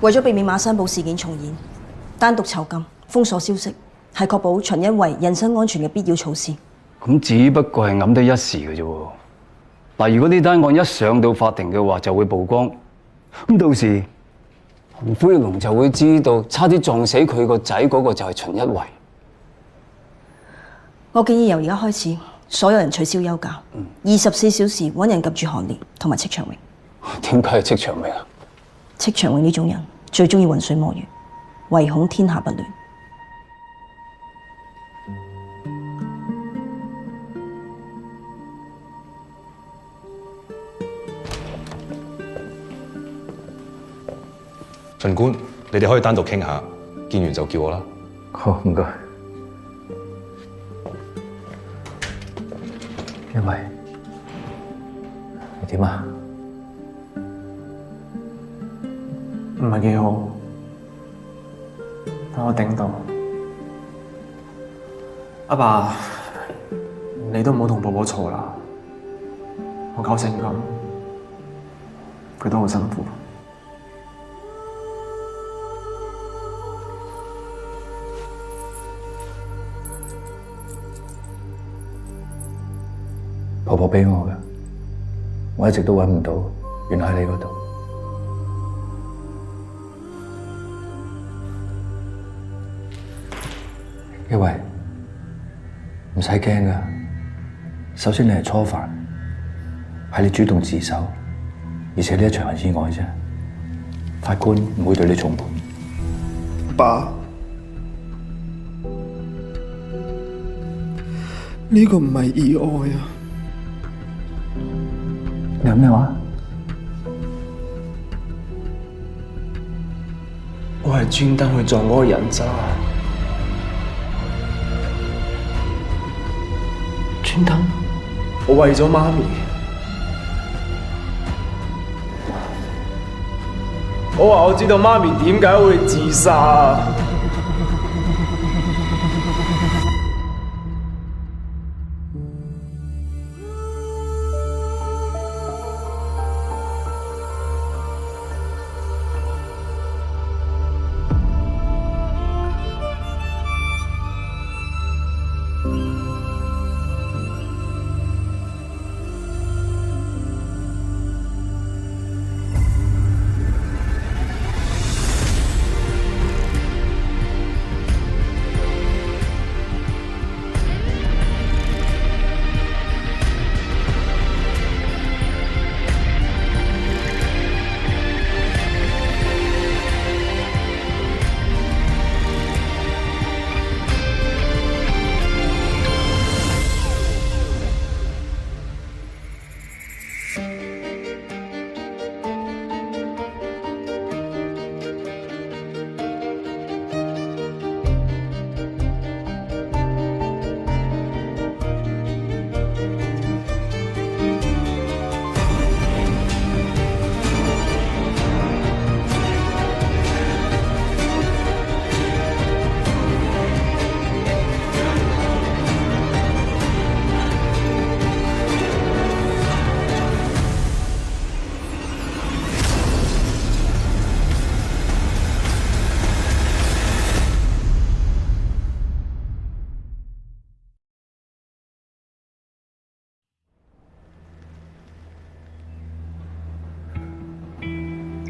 為咗避免馬山堡事件重演，單獨囚禁、封鎖消息，係確保秦一維人身安全嘅必要措施。咁只不過係揞得一時嘅啫喎。嗱，如果呢單案一上到法庭嘅話，就會曝光，咁到時洪灰龍就會知道，差啲撞死佢個仔嗰個就係秦一維。我建議由而家開始，所有人取消休假，24小時揾人及住韓烈同埋戚長榮。點解係戚長榮啊？戚長榮呢種人最中意渾水摸魚，唯恐天下不亂。巡官，你哋可以單獨傾下，見完就叫我啦。好，唔該。一維，你點啊？唔係幾好，但我頂到。阿爸，你都唔好同婆婆嘈啦，我搞成咁，佢都好辛苦。婆婆俾我嘅，我一直都揾唔到，原來喺你嗰度。一維，唔使驚㗎。首先你係初犯，係你主動自首，而且呢一場係意外啫，法官唔會對你重判。爸，呢個唔係意外啊！你有咩話？我係專登去撞嗰個人渣，專登。我為咗媽咪，我話我知道媽咪點解會自殺啊！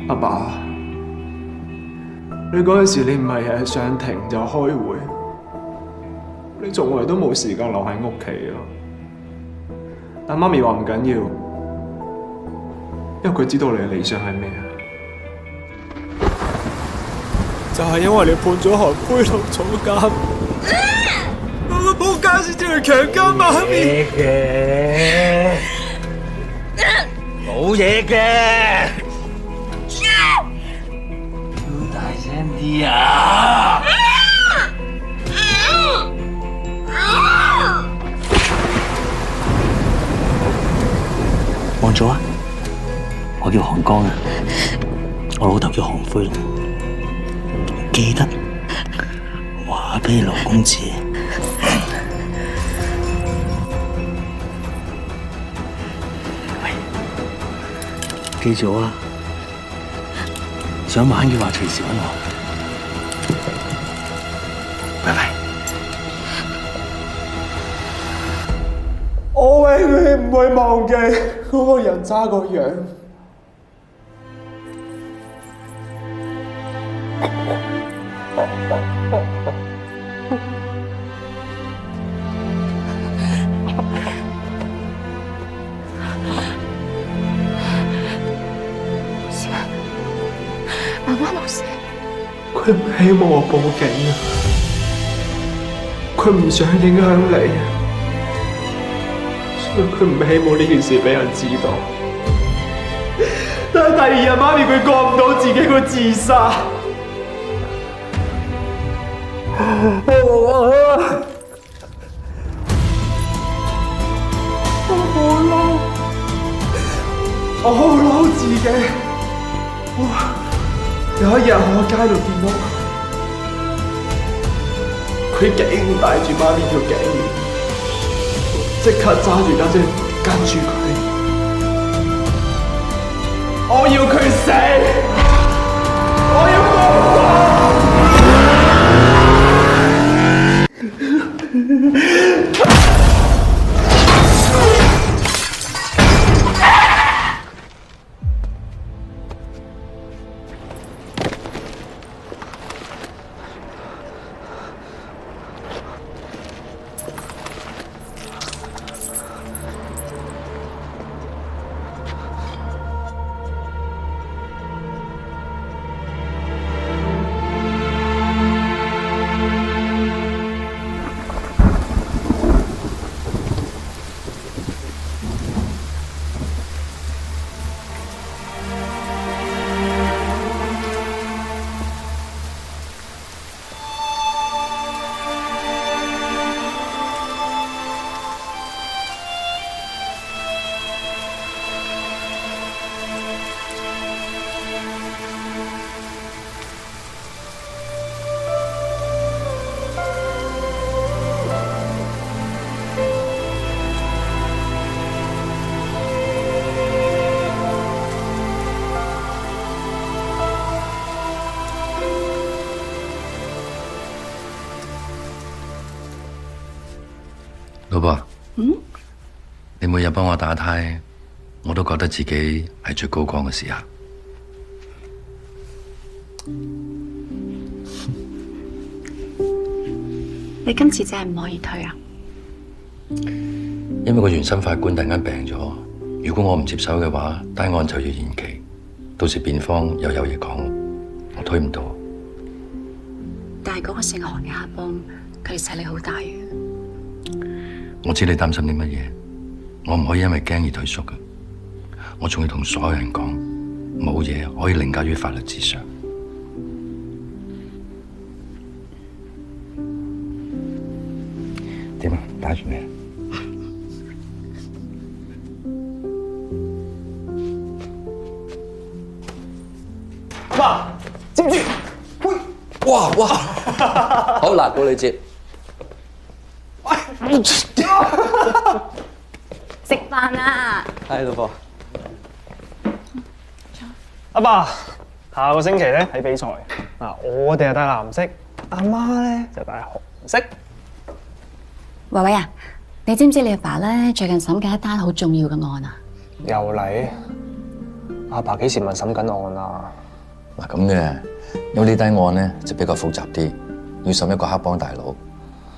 阿爸，你嗰陣時你唔係日日上庭就開會，你從來都冇時間留喺屋企啊！但媽咪話唔緊要，因為佢知道你嘅理想係咩啊？就係因為你判咗韓灰龍坐監，我個仆街先至去強姦媽咪嘅，冇嘢嘅。呀！望咗啊！我叫韓江啊，我老豆叫韓灰龍。記得話俾你老公知。喂，記住啊！想玩嘅話，隨時揾我。拜拜。我永遠唔會忘記嗰個人渣個樣。媽媽冇事。佢唔希望我報警啊！佢唔想影響你，所以佢唔希望呢件事俾人知道。但係第二日媽咪佢過唔到自己，佢自殺。我好嬲自己。有一日我喺街度見到佢，竟然戴住媽咪條頸鏈，即刻揸住架車跟住佢。我要佢死！我要報復！老婆，你每日幫我打胎，我都覺得自己係最高光嘅時刻。你今次真係唔可以退啊！因為個原審法官突然間病咗，如果我唔接手嘅話，單案就要延期，到時辯方又有嘢講，我推唔到。但係嗰個姓韓嘅黑幫，佢哋勢力好大嘅。我知你擔心啲乜嘢，我唔可以因為驚而退縮嘅。我仲要同所有人講，冇嘢可以凌駕於法律之上。點啊？打住未？爸，接住！哇！好辣到你接。食飯啦！係老婆。阿爸，下個星期咧睇比賽，嗱我哋係戴藍色，阿媽咧就戴紅色。維維啊，你知唔知你阿爸咧最近審緊一單好重要嘅案啊？又嚟？阿爸幾時問審緊案啊？嗱咁嘅，因為呢單案咧就比較複雜啲，要審一個黑幫大佬，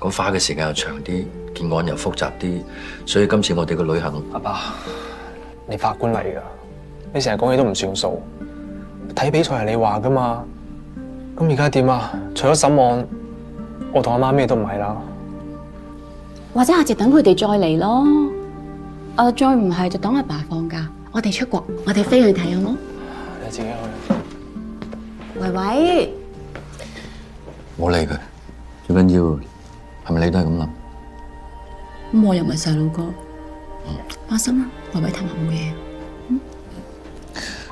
咁花嘅時間又長啲，件案又複雜啲，所以今次我哋嘅旅行，阿爸，你法官嚟㗎，你成日講嘢都唔算數，睇比賽係你話㗎嘛，咁而家點啊？除咗審案，我同阿媽咩都唔係啦。或者下次等佢哋再嚟咯。再唔係就等阿爸放假，我哋出國，我哋飛去睇好冇？你自己去。維維，冇理佢，最緊要係咪你都係咁諗？咁我又唔係細路哥，放心啦，維維聽話冇嘢。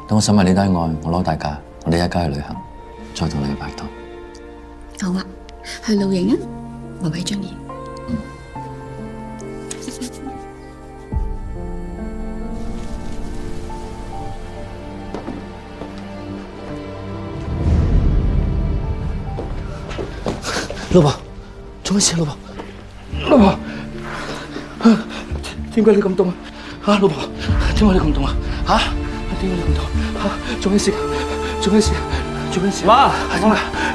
等我審埋呢單案，我攞大假，我哋一家去旅行，再同你去拍拖。好啊，去露營啊，維維中意。老婆，做乜事啊？老婆，點解你咁凍啊？嚇，老婆，點解你咁凍啊？嚇，點解你咁凍？嚇，做咩事？做咩事？做咩事？媽，點解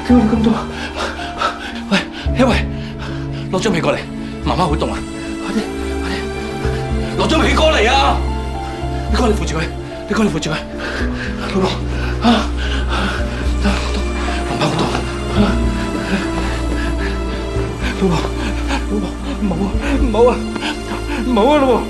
你咁凍啊？喂，一位，攞張被過嚟，媽媽好凍啊！快啲，快啲，攞張被過嚟啊！你過嚟扶住佢，你過嚟扶住佢，老婆，得好凍，媽媽好凍。老婆，唔好啊，老婆。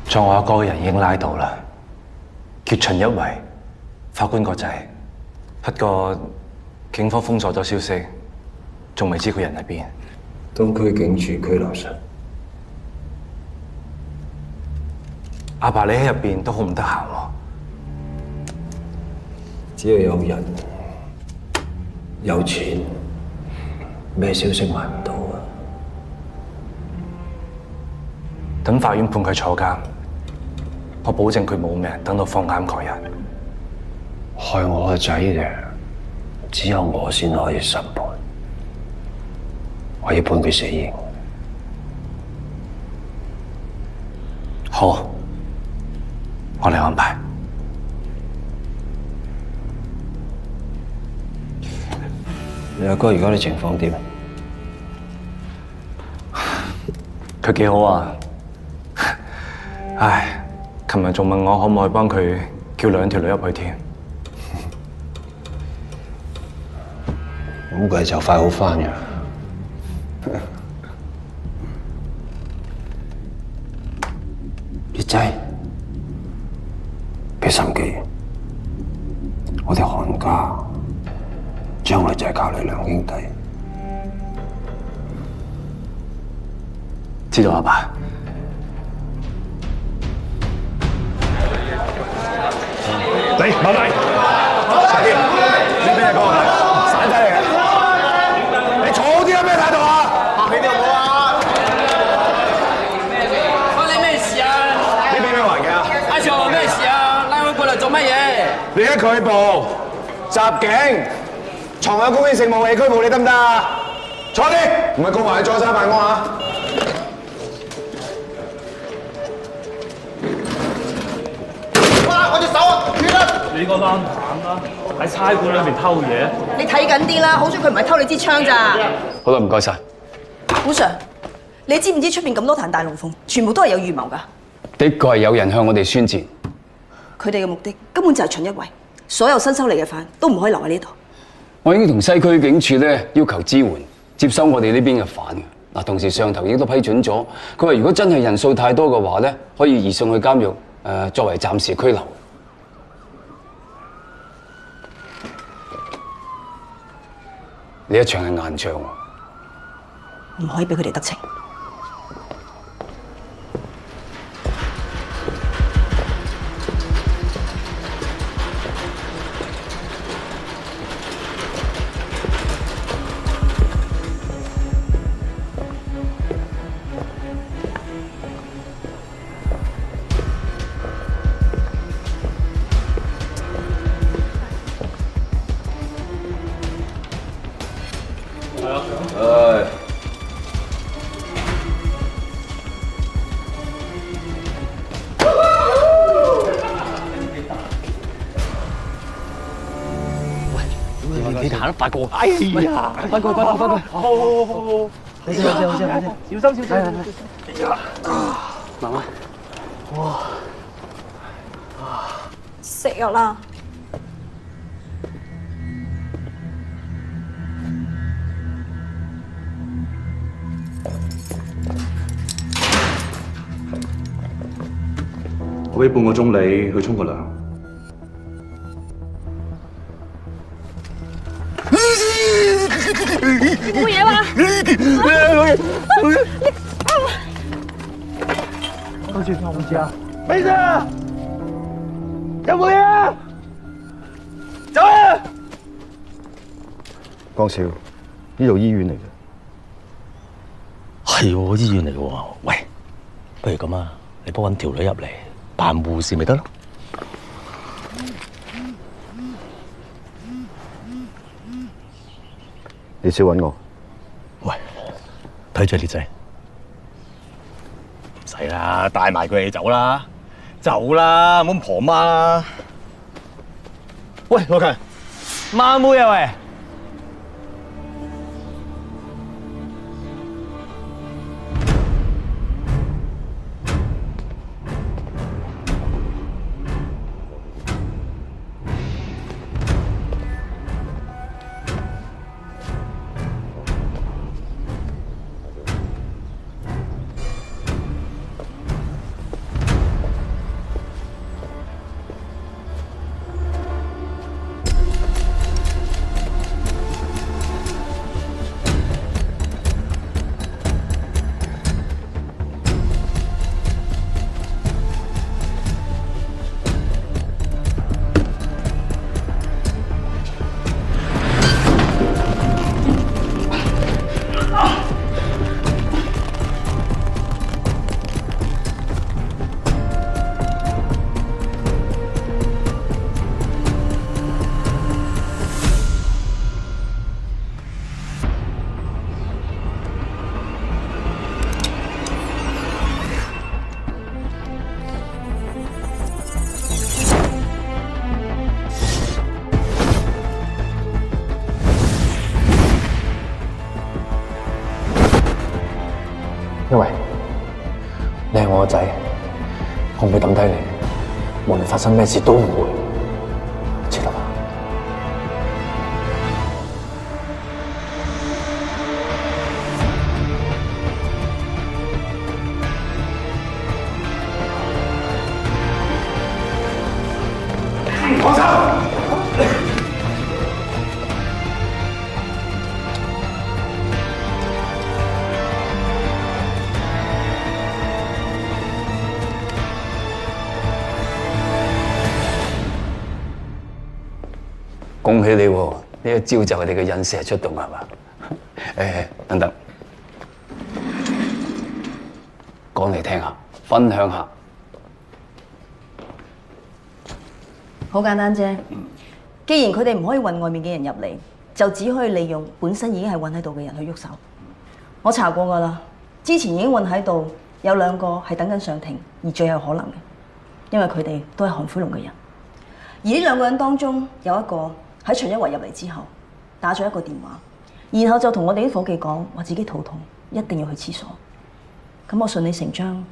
在我阿哥嘅人已經拉到啦，劫秦一圍，法官個仔。不過警方封鎖咗消息，仲未知佢人喺邊。東區警署拘留室。阿爸你喺入邊都好唔得閒喎。只要有人、有錢，咩消息買唔到啊？等法院判佢坐監，我保證佢冇命，等到放監嗰日。害我個仔嘅，只有我先可以審判。我要判佢死刑。好，我嚟安排。你阿哥而家啲情況點？佢幾好啊！唉，琴日仲問我可唔可以幫佢叫2條女入去添。估計就快好返嘅。別仔，俾心機，我哋韓家將來就係靠你兩兄弟。知道阿爸。嚟，慢嚟，快啲！呢邊係個散仔嚟嘅，你坐好啲有咩態度啊？客氣啲好唔好啊？關你咩事啊？呢邊咩環境啊？阿 Sir 咩事啊？拉我過嚟做乜嘢？你一拒捕、襲警、藏有公益性武器拘捕你得唔得啊？坐啲，唔係告埋你阻差辦公啊！哇！我隻手啊，斷啦！你個冷淡啦，喺差館裏面偷嘢。你睇緊啲啦，好彩佢唔係偷你支槍咋。好啦，唔該晒。古 Sir，你知唔知出面咁多壇大龍鳳，全部都係有預謀㗎？的確係有人向我哋宣戰。佢哋嘅目的根本就係秦一圍，所有新收嚟嘅犯都唔可以留喺呢度。我已經同西區警署咧要求支援，接收我哋呢邊嘅犯嘅。嗱，同時上頭亦都批准咗，佢話如果真係人數太多嘅話咧，可以移送去監獄作為暫時拘留。呢一場係硬仗喎，唔可以俾佢哋得逞。你行得快過，哎呀，快過，好，你先，小心，慢慢，哇，食藥啦。我俾半個鐘你去沖個涼。冇嘢嘛？多謝同志啊！咩事啊？有冇嘢啊？走啊！江少，呢度醫院嚟嘅。係喎，醫院嚟嘅喎。喂，不如咁啊，你幫揾條女入嚟扮護士咪得咯。你少揾我。喂，睇住你仔，唔使啦，帶埋佢哋走啦，走啦，唔好咁婆媽啦。喂，羅強，孖妹啊喂！因為你係我個仔，我唔會抌低你，無論發生咩事都唔會，知道嗎？放手！恭喜你喎！呢一招就係你嘅引蛇出洞係嘛？等等，講嚟聽下，分享下。好簡單啫。既然佢哋唔可以運外面嘅人入嚟，就只可以利用本身已經係運喺度嘅人去喐手。我查過㗎啦，之前已經運喺度有2個係等緊上庭，而最有可能嘅，因為佢哋都係韓灰龍嘅人。而呢兩個人當中有一個喺徐一圍入嚟之後打咗一個電話，然後就同我哋啲伙計講話自己肚痛，一定要去廁所。咁我順理成章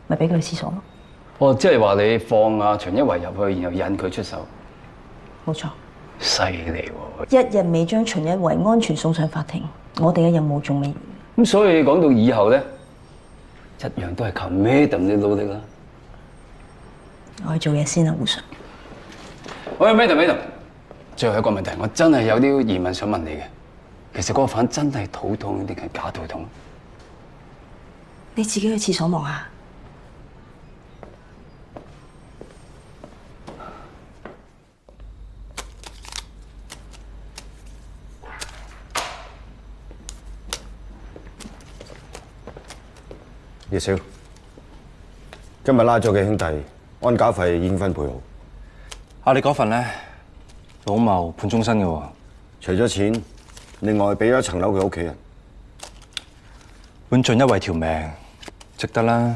咪俾佢去廁所咯。哦，即係話你放阿徐一圍入去，然後引佢出手。冇錯。犀利喎！一日未將徐一圍安全送上法庭，我哋嘅任務仲未完。咁所以講到以後咧，一樣都係靠 Madam 你努力啦。我去做嘢先啦，胡 Sir。喂 ，Madam， 最後一個問題，我真係有啲疑問想問你嘅。其實嗰個犯真係肚痛定係假肚痛？你自己去廁所望下。葉少，今日拉咗嘅兄弟安家費已經分配好。你嗰份咧，老茂判終身嘅喎。除咗錢，另外俾咗一層樓佢屋企人。換盡一圍條命，值得啦。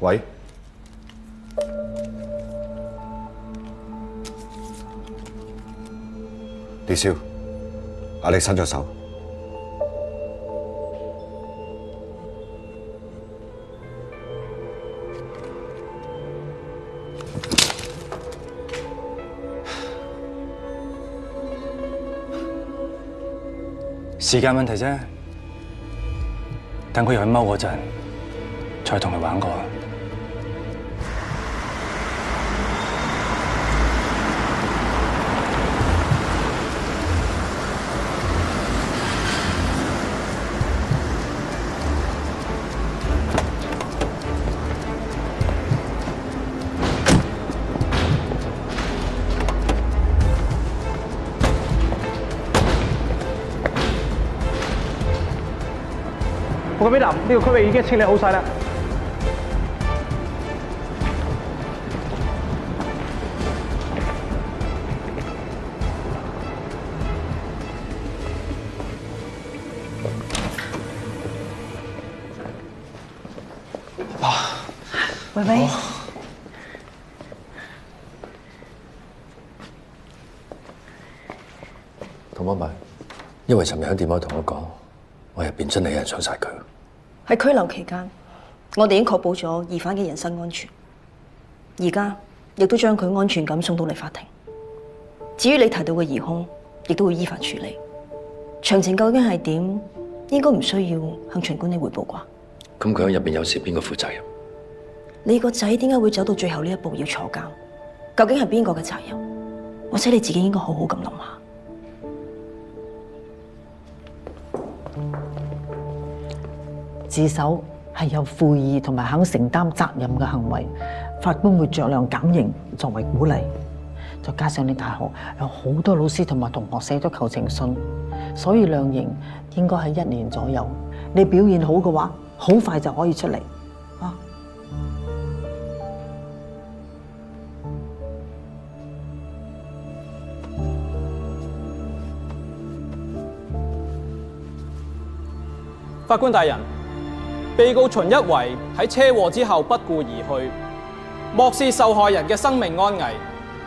喂，葉少，阿力伸咗手。時間問題啫，等佢又去踎嗰陣，再同佢玩過。報告俾林，呢個區域已經清理好晒啦。喂喂，同媽咪，因為尋日喺電話同我講，我入邊真係有人想殺佢。喺拘留期間，我哋已經確保咗疑犯嘅人身安全，而家亦都將佢安全咁送到嚟法庭。至於你提到嘅疑兇，亦都會依法處理。詳情究竟係點，應該唔需要向巡官你彙報啩？咁佢喺入邊有事，邊個負責任？你個仔點解會走到最後呢一步要坐監？究竟係邊個嘅責任？或者你自己應該好好咁諗下。自首係有悔意同埋肯承擔責任嘅行為，法官會酌量減刑作為鼓勵。再加上你大學有好多老師同埋同學寫咗求情信，所以量刑應該喺1年左右。你表現好嘅話，好快就可以出嚟啊！法官大人，被告秦一圍喺車禍之後不顧而去，漠視受害人嘅生命安危。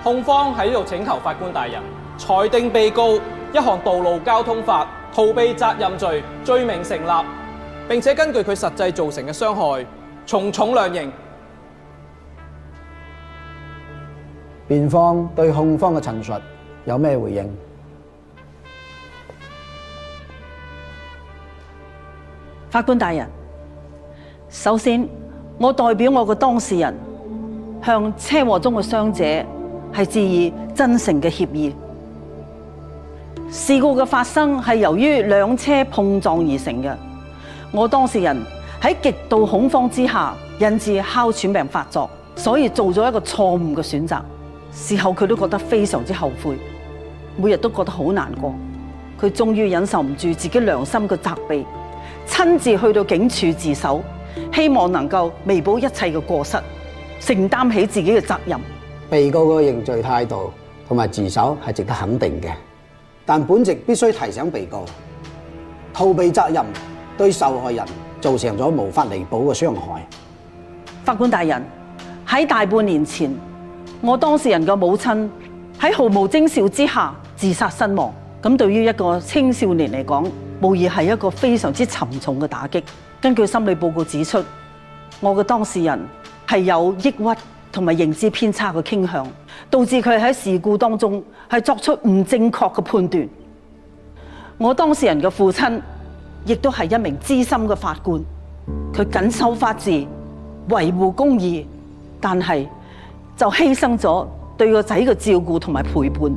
控方喺呢度請求法官大人裁定被告一項道路交通法逃避責任罪罪名成立，並且根據佢實際造成嘅傷害，從重量刑。辯方對控方嘅陳述有咩回應？法官大人，首先我代表我嘅當事人向車禍中嘅傷者係致以真誠嘅歉意。事故嘅發生係由於兩車碰撞而成嘅，我當事人喺極度恐慌之下引致哮喘病發作，所以做咗一個錯誤嘅選擇。事後佢都覺得非常之後悔，每日都覺得好難過。佢終於忍受唔住自己良心嘅責備，親自去到警署自首，希望能夠彌補一切嘅過失，承擔起自己嘅責任。被告嘅認罪態度同埋自首係值得肯定嘅，但本席必須提醒被告，逃避責任對受害人造成咗無法彌補嘅傷害。法官大人，喺大半年前，我當事人嘅母親喺毫無徵兆之下自殺身亡。咁對於一個青少年嚟講，無疑係一個非常之沉重嘅打擊。根據心理報告指出，我嘅當事人係有抑鬱同埋認知偏差嘅傾向，導致佢喺事故當中係作出唔正確嘅判斷。我當事人嘅父親亦都係一名資深嘅法官，佢緊守法治，維護公義，但係就犧牲咗對個仔嘅照顧同埋陪伴，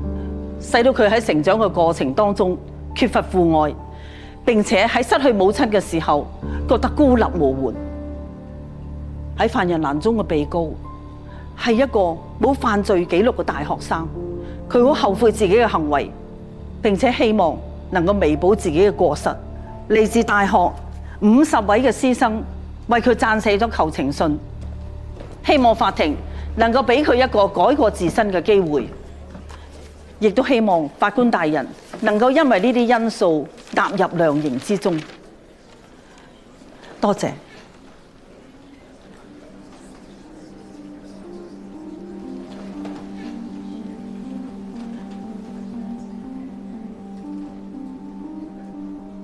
使到佢喺成長嘅過程當中缺乏父愛，並且喺失去母親嘅時候覺得孤立無援。喺犯人欄中嘅被告係一個冇犯罪記錄嘅大學生，佢好後悔自己嘅行為，並且希望能夠彌補自己嘅過失。嚟自大學50位嘅師生為佢撰寫咗求情信，希望法庭能夠俾佢一個改過自新嘅機會，亦都希望法官大人能夠因為呢啲因素納入量刑之中。多謝。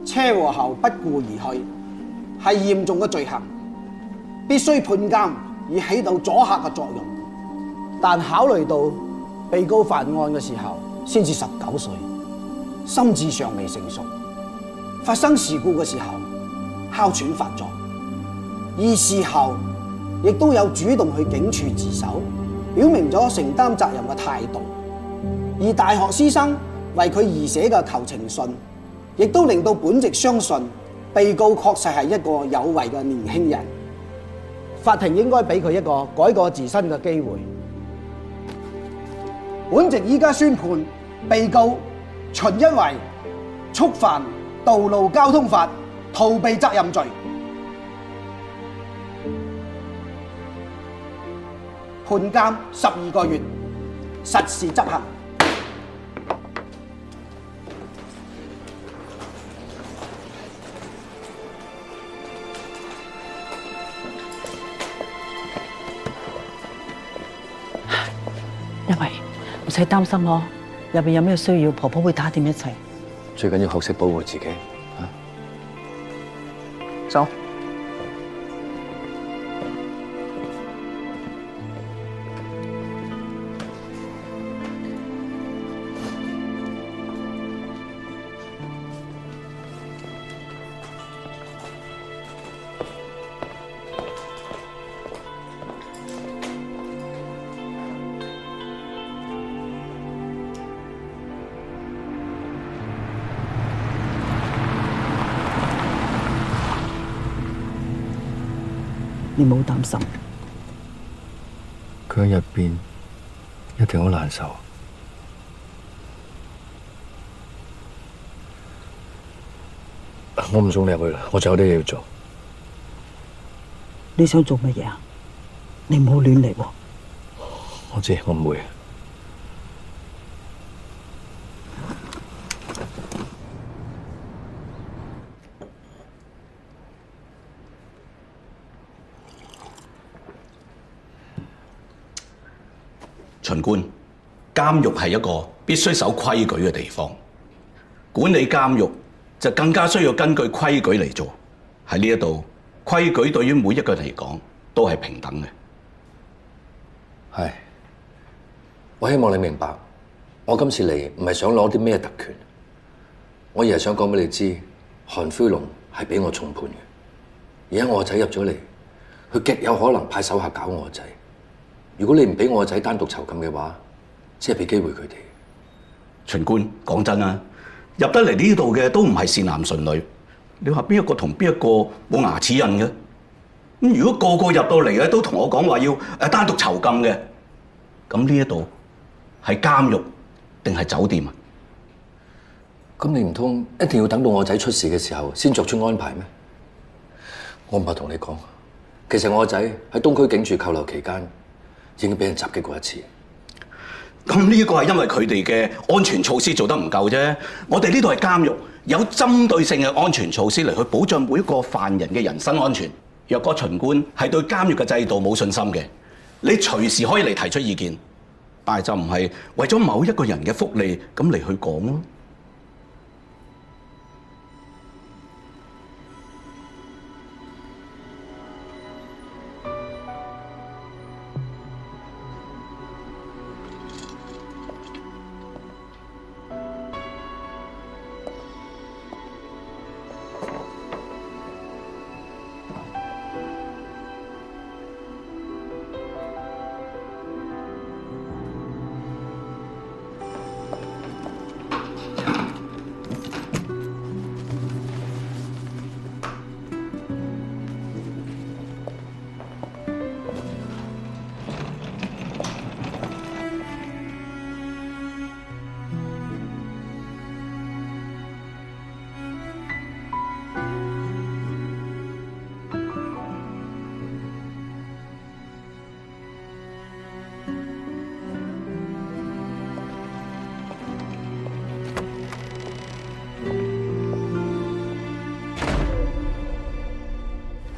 車禍後不顧而去係嚴重嘅罪行，必須判監以起到阻嚇嘅作用。但考慮到被告犯案嘅時候先至19歲，心智尚未成熟，發生事故嘅時候哮喘發作，而事後亦都有主動去警署自首，表明咗承擔責任嘅態度。而大學師生為佢而寫嘅求情信，亦都令到本席相信被告確實係一個有為嘅年輕人。法庭應該俾佢一個改過自新嘅機會。本席依家宣判被告秦一維觸犯道路交通法逃避責任罪，判監12個月，實時執行。一維，唔使擔心咯，入邊有咩需要，婆婆會打掂一切。最緊要學識保護自己啊！走。你冇擔心，佢喺入邊一定好難受。我唔送你入去啦，我仲有啲嘢要做。你想做乜嘢啊？你唔好亂嚟喎。我知，我唔會。巡官，監獄係一個必須守規矩嘅地方，管理監獄就更加需要根據規矩嚟做。喺呢一度，規矩對於每一個人嚟講都係平等嘅。係，我希望你明白，我今次嚟唔係想攞啲咩特權，我而係想講俾你知，韓飛龍係俾我重判嘅，而家我個仔入咗嚟，佢極有可能派手下搞我個仔。如果你唔俾我個仔單獨囚禁嘅話，只係俾機會佢哋。巡官，講真啊，入得嚟呢度嘅都唔係善男信女，你話邊一個同邊一個冇牙齒印嘅？咁如果個個入到嚟咧都同我講話要單獨囚禁嘅，咁呢一度係監獄定係酒店啊？咁你唔通一定要等到我仔出事嘅時候先作出安排咩？我唔怕同你講，其實我個仔喺東區警署扣留期間，已經俾人襲擊過一次。咁呢個係因為佢哋嘅安全措施做得唔夠啫。我哋呢度係監獄，有針對性嘅安全措施嚟去保障每一個犯人嘅人身安全。若果巡官係對監獄嘅制度冇信心嘅，你隨時可以嚟提出意見，但係就唔係為咗某一個人嘅福利咁嚟去講咯。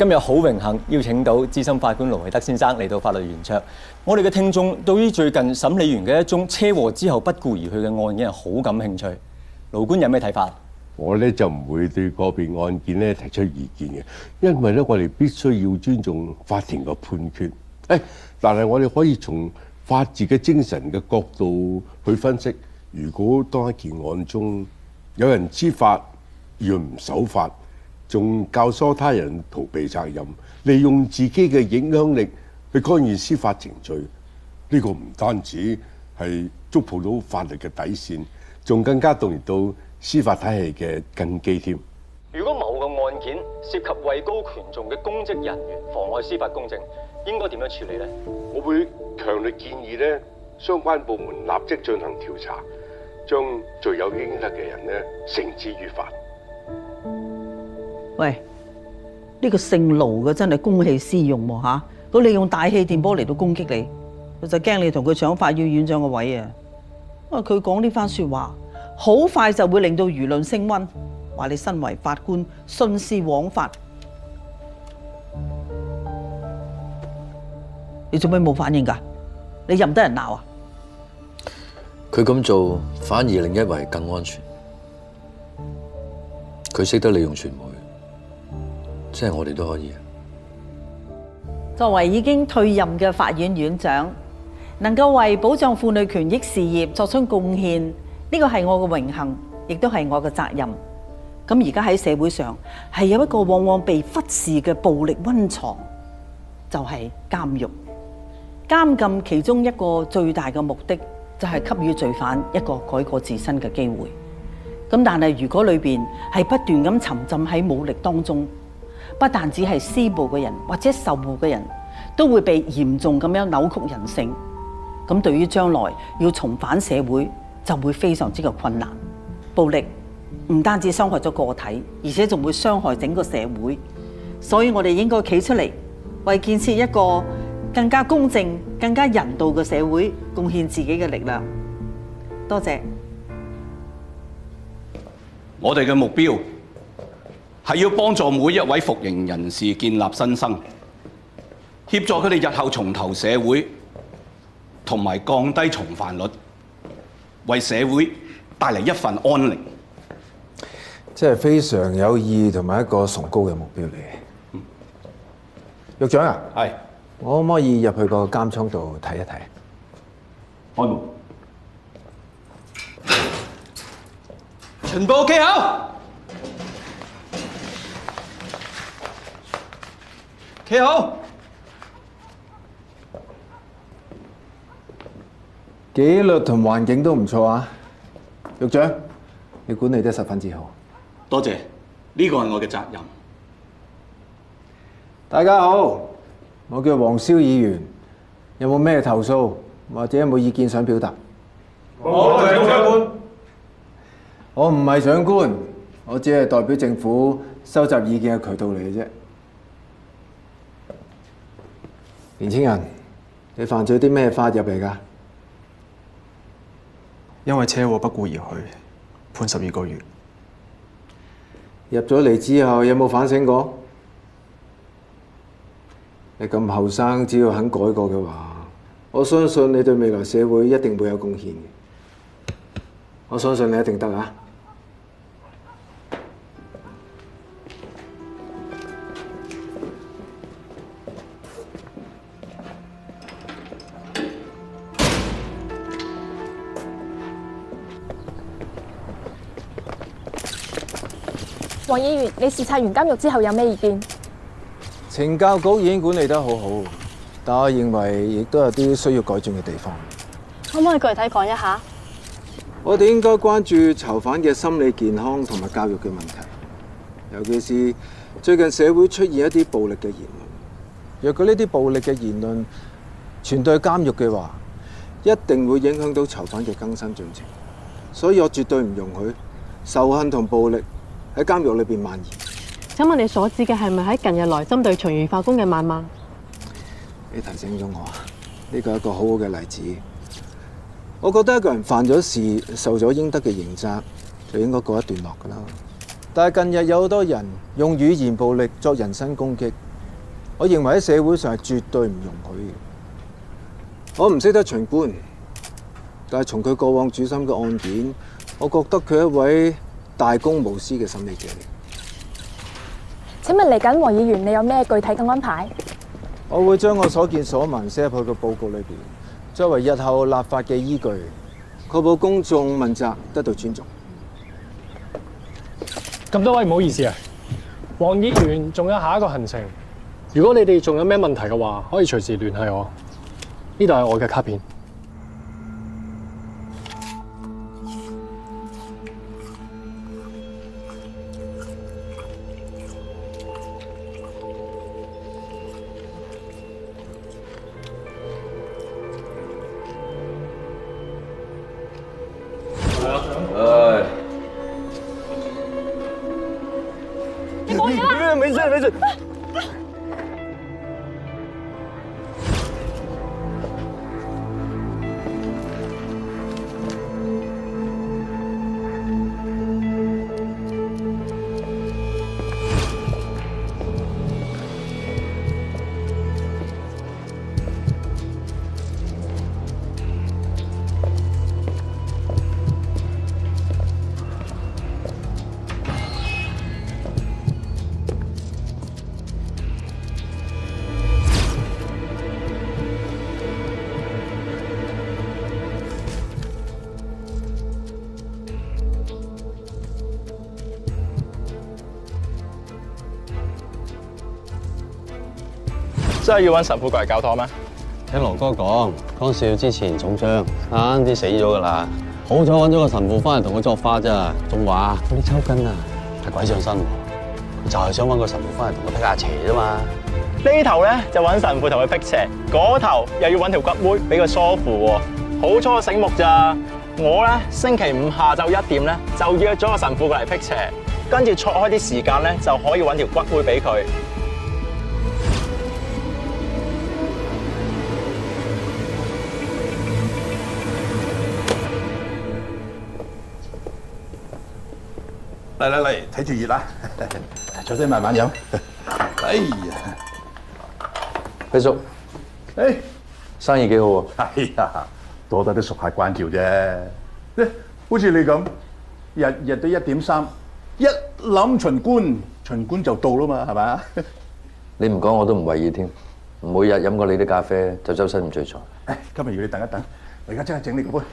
今日好榮幸邀請到資深法官盧偉德先生嚟到法律圓桌。我哋嘅聽眾對於最近審理完嘅一宗車禍之後不顧而去嘅案件係好感興趣。盧官有咩睇法？我咧就唔會對個別案件咧提出意見嘅，因為咧我哋必須要尊重法庭嘅判決。但係我哋可以從法治嘅精神嘅角度去分析，如果當一件案中有人知法而唔守法，仲教唆他人逃避責任，利用自己嘅影響力去干預司法程序，呢個唔單止係觸碰到法律嘅底線，仲更加動搖到司法體系嘅根基添。如果某個案件涉及位高權重嘅公職人員妨礙司法公正，應該點樣處理呢？我會強烈建議咧，相關部門立即進行調查，將罪有應得嘅人咧繩之於法。喂，呢個姓盧嘅真係公器私用喎嚇！佢利用大氣電波嚟到攻擊你，佢就驚你同佢搶法院院長個位啊！因為佢講呢番説話，好快就會令到輿論升溫，話你身為法官徇私枉法。你做咩冇反應㗎？你任得人鬧啊？佢咁做反而令一位更安全。佢識得利用傳媒。即係我哋都可以。作為已經退任嘅法院院長，能夠為保障婦女權益事業作出貢獻，呢個係我嘅榮幸，亦都係我嘅責任。咁而家喺社會上係有一個往往被忽視嘅暴力溫床，就係監獄。監禁其中一個最大嘅目的，就係給予罪犯一個改過自新嘅機會。咁但係如果裏邊係不斷咁沉浸喺武力當中，不但只係施暴嘅人或者受護嘅人，都會被嚴重咁樣扭曲人性。咁對於將來要重返社會，就會非常之嘅困難。暴力唔單止傷害咗個體，而且仲會傷害整個社會。所以我哋應該企出嚟，為建設一個更加公正、更加人道嘅社會，貢獻自己嘅力量。多謝。我哋嘅目標係要幫助每一位服刑人士建立新生，協助佢哋日後重投社會，同埋降低重犯率，為社會帶嚟一份安寧。即係非常有意義同埋一個崇高嘅目標嚟。獄長啊，係，我可唔可以入去個監倉度睇一睇？開門。全部企好，企好。紀律同環境都唔錯啊，獄長，你管理得十分之好。多謝，呢個係我嘅責任。大家好，我叫黃蕭議員，有冇咩投訴或者有冇意見想表達？我係長官。我唔係長官，我只係代表政府收集意見嘅渠道嚟嘅啫。年輕人，你犯咗啲咩法入嚟㗎？因為車禍不顧而去，判12個月。入咗嚟之後有冇反省過？你咁後生，只要肯改過嘅話，我相信你對未來社會一定會有貢獻嘅。我相信你一定得啊！黃議員，你視察完監獄之後有咩意見？懲教局已經管理得好好，但我認為亦都有啲需要改進嘅地方。可唔可以具體講一下？我哋應該關注囚犯嘅心理健康同埋教育嘅問題，尤其是最近社會出現一啲暴力嘅言論。若果呢啲暴力嘅言論傳到監獄嘅話，一定會影響到囚犯嘅更生進程。所以我絕對唔容許仇恨同暴力喺監獄裏邊蔓延。請問你所指嘅係咪喺近日來針對秦餘法官嘅謾罵？你提醒咗我，呢個係一個好好嘅例子。我覺得一個人犯咗事，受咗應得嘅刑責，就應該告一段落㗎啦。但係近日有好多人用語言暴力作人身攻擊，我認為喺社會上係絕對唔容許嘅。我唔識得秦官，但係從佢過往主審嘅案件，我覺得佢係一位大公無私嘅審理者。請問嚟緊黃議員，你有咩具體嘅安排？我會將我所見所聞寫入去個報告裏邊，作為日後立法嘅依據，確保公眾問責得到尊重。咁多位唔好意思啊，黃議員仲有下一個行程。如果你哋仲有咩問題嘅話，可以隨時聯繫我。呢度係我嘅卡片。沒事沒事。真係要揾神父過嚟教堂咩？聽羅哥講，江少之前重傷，啱啲死咗㗎啦。好彩揾咗個神父翻嚟同佢作法咋，仲話嗰啲抽筋啊係鬼上身喎，佢就係想揾個神父翻嚟同佢辟下邪啫嘛。呢頭咧就揾神父同佢辟邪，嗰頭又要揾條骨妹俾佢疏符喎。好彩我醒目咋，我咧星期五下晝1點咧就約咗個神父過嚟辟邪，跟住錯開啲時間咧就可以揾條骨妹俾佢。嚟嚟嚟，睇住熱啦，坐低慢慢飲。哎呀，輝叔，誒，生意幾好喎？係呀，多得啲熟客關照啫。好似你咁，日日都1.3，一諗秦官就到啦嘛，係咪？你唔講我都唔為意添。每日飲過你啲咖啡，就周身唔聚財。誒，今日要你等一等，我而家即刻整你個杯。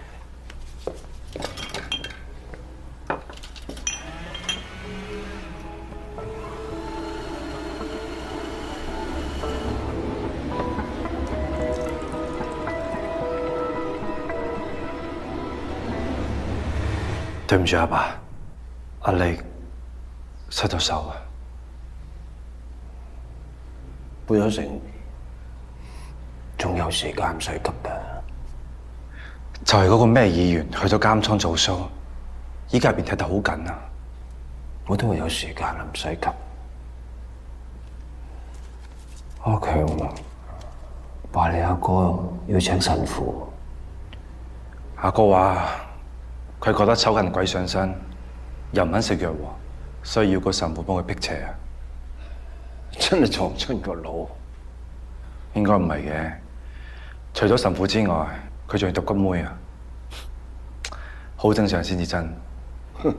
對唔住阿爸，阿力失咗手啊！搬咗城，仲有時間唔使急㗎。就係嗰個咩議員去咗監倉做 show，依家入邊踢得好緊啊！我都話有時間啦，唔使急。阿強話你阿哥要請神父，阿哥話佢覺得抽筋鬼上身，又唔肯食藥喎，所以要個神父幫佢辟邪啊！真係撞親個腦。應該唔係嘅。除咗神父之外，佢仲要揼骨妹啊，好正常先至真。哼！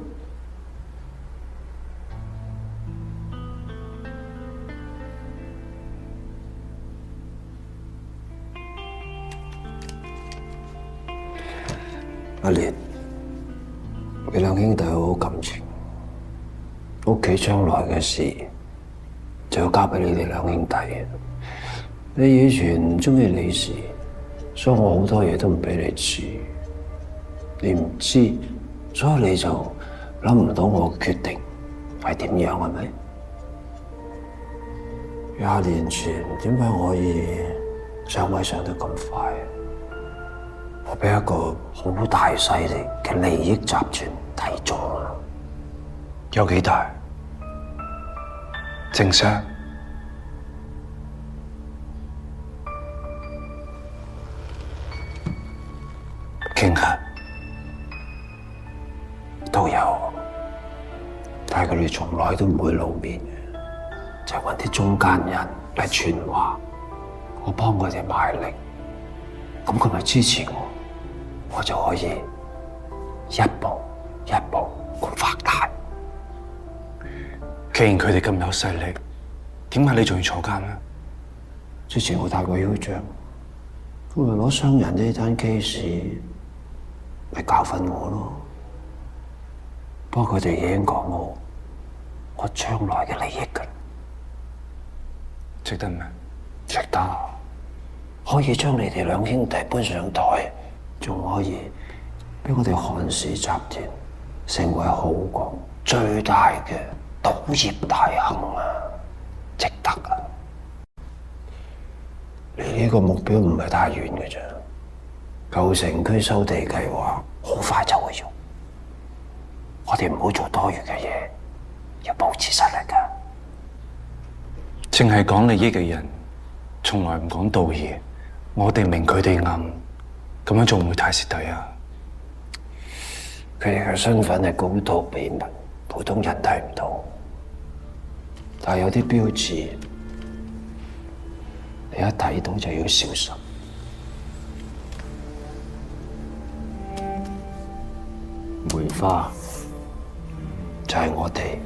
阿蓮，你兩兄弟好好感情，屋企將來嘅事就要交俾你哋兩兄弟。你以前唔中意理事，所以我好多嘢都唔俾你知，你唔知，所以你就諗唔到我嘅決定係點樣，係咪？20年前點解可以上位上得咁快？我俾一個好大勢力嘅利益集團睇中啊！有幾大？正商？傾下都有，但係佢哋從來都唔會露面嘅，就揾啲中間人嚟傳話，我幫佢哋賣力，咁佢咪支持我，我就可以一步一步咁發大。既然佢哋咁有勢力，點解你仲要坐監咧？之前我太過囂張，佢咪攞傷人呢單 case 咪教訓我咯。不過佢哋已經講我將來嘅利益㗎，值得咩？值得，可以將你哋兩兄弟搬上台，仲可以俾我哋韓氏集團成為濠港最大嘅賭業大亨啊！值得啊！你呢個目標唔係太遠嘅啫，舊城區收地計劃好快就會用。我哋唔好做多餘嘅嘢，要保持實力㗎。淨係講利益嘅人，從來唔講道義。我哋明佢哋暗，咁樣仲唔會太蝕底啊？佢哋嘅身份係高度秘密，普通人睇唔到。但係有啲標誌，你一睇到就要小心。梅花就係我哋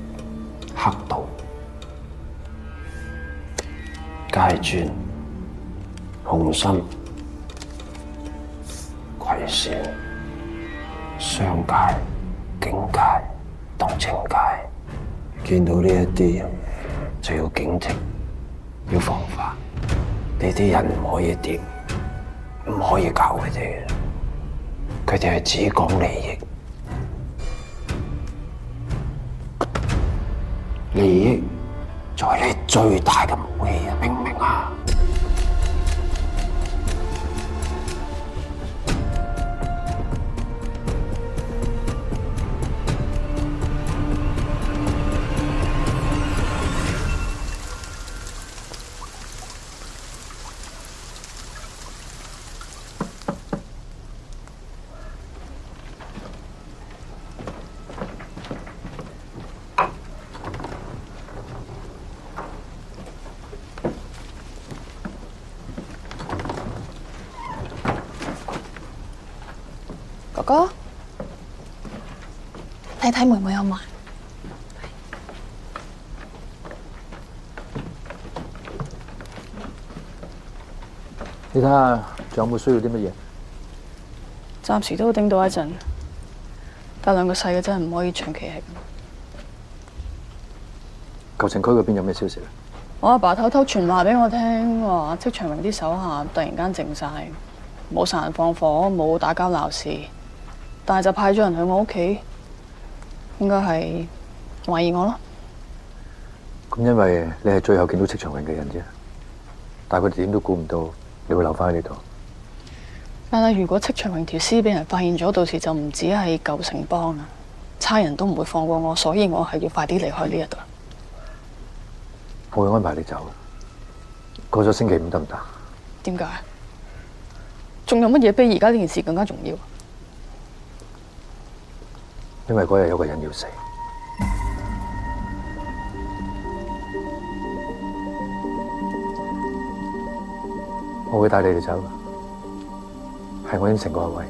黑道、階磚、紅心、葵扇、商界、警界、當政界，見到呢一啲就要警惕，要防範。呢啲人唔可以掂，唔可以搞佢哋嘅，佢哋係只講利益。利益就係你最大嘅武器啊！明唔明啊？哥哥，睇睇妹妹有冇啊？你睇下，仲有冇需要啲乜嘢？暫時都頂到一陣，但兩個細嘅真係唔可以長期係咁。舊城區嗰邊有咩消息咧？我阿爸偷偷傳話俾我聽，話戚長榮啲手下突然間靜晒，冇殺人放火，冇打交鬧事，但係就派咗人去我屋企，應該係懷疑我咯。咁因為你係最後見到戚長榮嘅人啫，但係佢哋點都估唔到你會留翻喺呢度。但係如果戚長榮條屍俾人發現咗，到時就唔止係舊城幫啊，差人都唔會放過我，所以我係要快啲離開呢一度。我會安排你走，過咗星期五得唔得？點解？仲有乜嘢比而家呢件事更加重要？因為嗰日有個人要死。我會帶你哋走，係我應承過阿偉。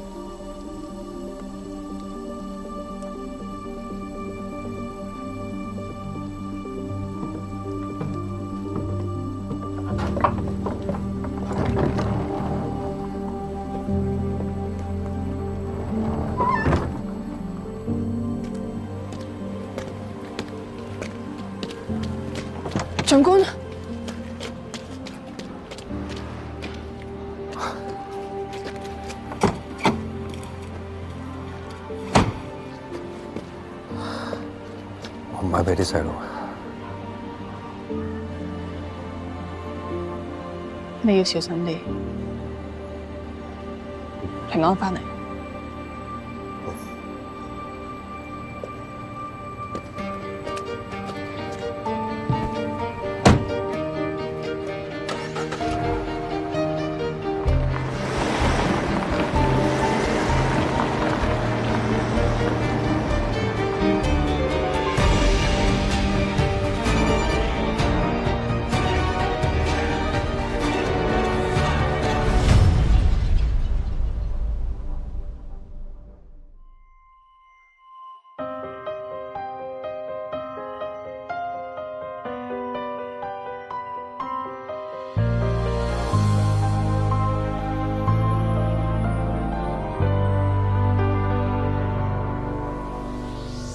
長官，我唔買俾啲細路。你要小心啲，平安返嚟。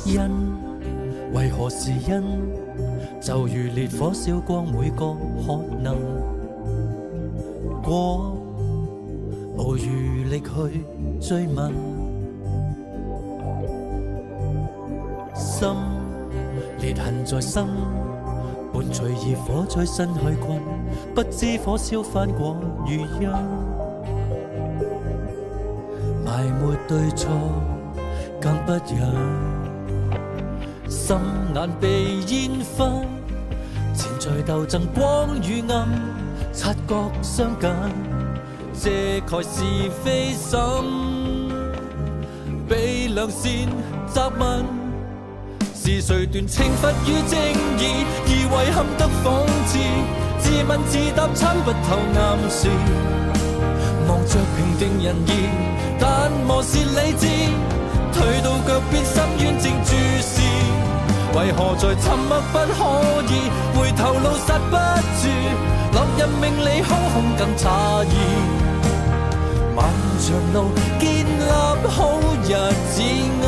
因為何是因？就如烈火燒光每個可能，果無餘力去追問。心裂痕在心，伴隨熱火吹身去困，不知火燒翻過餘音，埋沒對錯，更不忍。心眼被煙燻，纏在鬥爭光與暗，察覺相近，遮蓋是非心，被良善責問，是誰斷懲罰與正義，而遺憾得諷刺，自問自答參不透暗示，望着平定人意，但無視理智，退到腳邊深淵正注視。為何在沉默不可以，回頭路剎不住，落入命理空空更詫異。漫長路建立好日子暗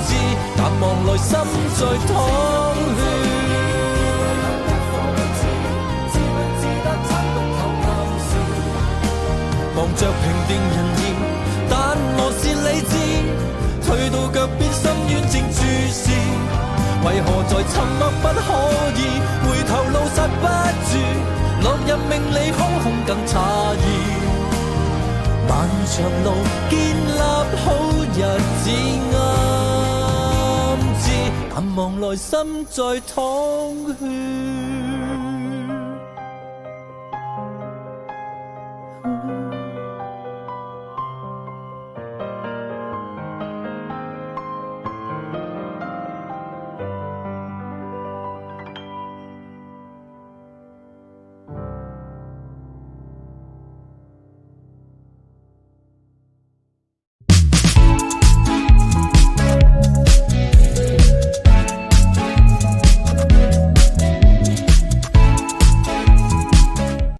自，淡忘來心在淌血。望着平定人意，但無視理智，退到腳邊深淵正注視，為何在沉默不可以，回頭路剎不住，落入命理空空更詫異。漫長路建立好日子暗自，淡忘來心在淌血。